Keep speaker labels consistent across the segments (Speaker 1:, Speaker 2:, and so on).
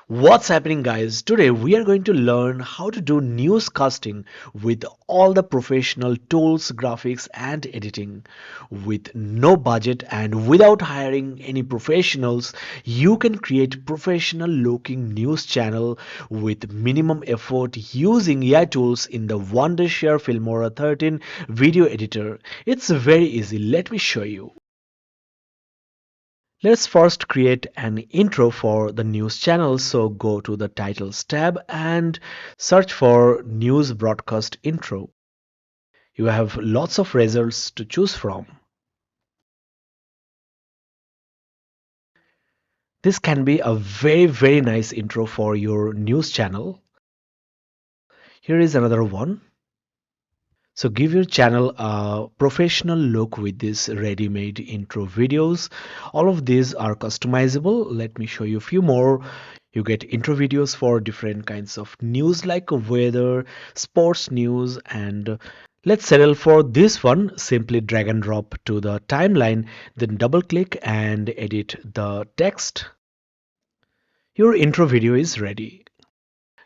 Speaker 1: What's happening, guys? Today we are going to learn how to do newscasting with all the professional tools, graphics and editing. With no budget and without hiring any professionals, you can create professional looking news channel with minimum effort using AI tools in the Wondershare Filmora 13 video editor. It's very easy. Let me show you. Let's first create an intro for the news channel. So go to the titles tab and search for news broadcast intro. You have lots of results to choose from. This can be a very nice intro for your news channel. Here is another one. So give your channel a professional look with these ready-made intro videos. All of these are customizable. Let me show you a few more. You get intro videos for different kinds of news like weather, sports news, and let's settle for this one. Simply drag and drop to the timeline, then double click and edit the text. Your intro video is ready.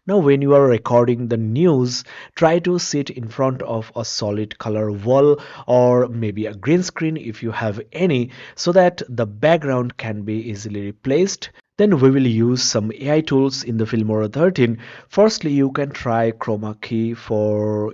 Speaker 1: Now when you are recording the news, try to sit in front of a solid color wall or maybe a green screen if you have any, so that the background can be easily replaced. Then we will use some AI tools in the Filmora 13. Firstly, you can try chroma key for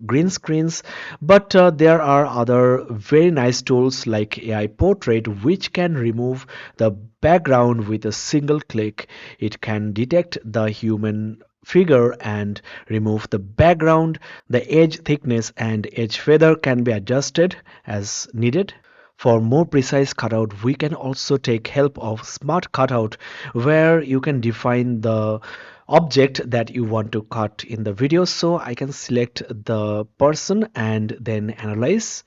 Speaker 1: green screens, but there are other very nice tools like AI portrait which can remove the background with a single click. It can detect the human figure and remove the background. The edge thickness and edge feather can be adjusted as needed. For more precise cutout, we can also take help of smart cutout, where you can define the object that you want to cut in the video. So I can select the person and then analyze.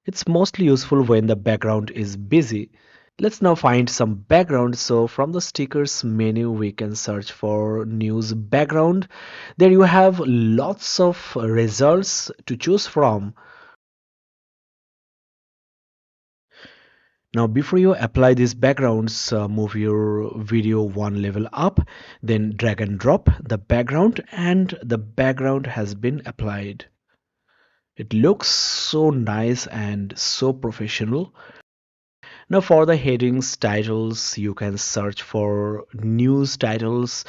Speaker 1: It's mostly useful when the background is busy. Let's now find some background. So from the stickers menu, we can search for news background. There you have lots of results to choose from. Now before you apply these backgrounds, move your video one level up, then drag and drop the background and the background has been applied. It looks so nice and so professional. Now for the headings, titles, you can search for news titles.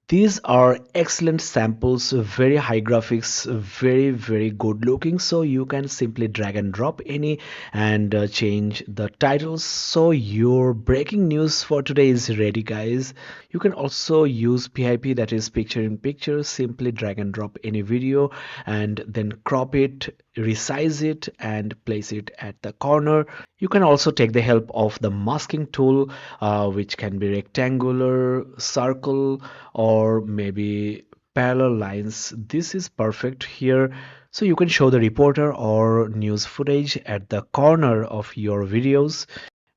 Speaker 1: These are excellent samples, very high graphics, very good looking. So you can simply drag and drop any and change the titles. So your breaking news for today is ready, guys. You can also use PIP, that is picture in picture. Simply drag and drop any video and then crop it, resize it and place it at the corner. You can also take the help of the masking tool, which can be rectangular, circle, or maybe parallel lines. This is perfect here. So you can show the reporter or news footage at the corner of your videos.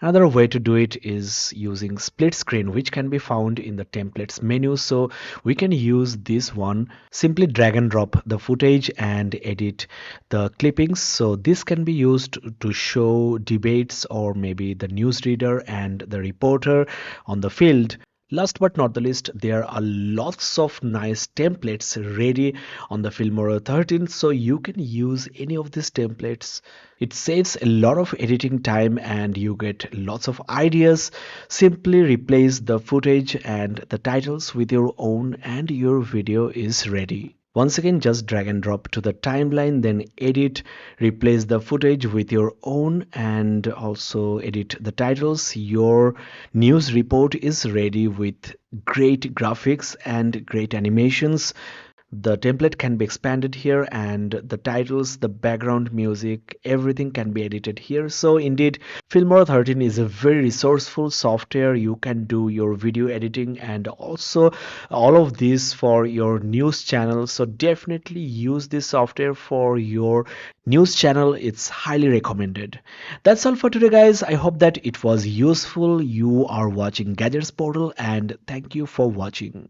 Speaker 1: Another way to do it is using split screen, which can be found in the templates menu. So we can use this one. Simply drag and drop the footage and edit the clippings. So this can be used to show debates or maybe the newsreader and the reporter on the field. Last but not the least, there are lots of nice templates ready on the Filmora 13, so you can use any of these templates. It saves a lot of editing time and you get lots of ideas. Simply replace the footage and the titles with your own and your video is ready. Once again, just drag and drop to the timeline, then edit, replace the footage with your own and also edit the titles. Your news report is ready with great graphics and great animations. The template can be expanded here and the titles, the background music, everything can be edited here. So indeed, Filmora 13 is a very resourceful software. You can do your video editing and also all of this for your news channel. So definitely use this software for your news channel. It's highly recommended. That's all for today, guys. I hope that it was useful. You are watching Gadgets Portal and thank you for watching.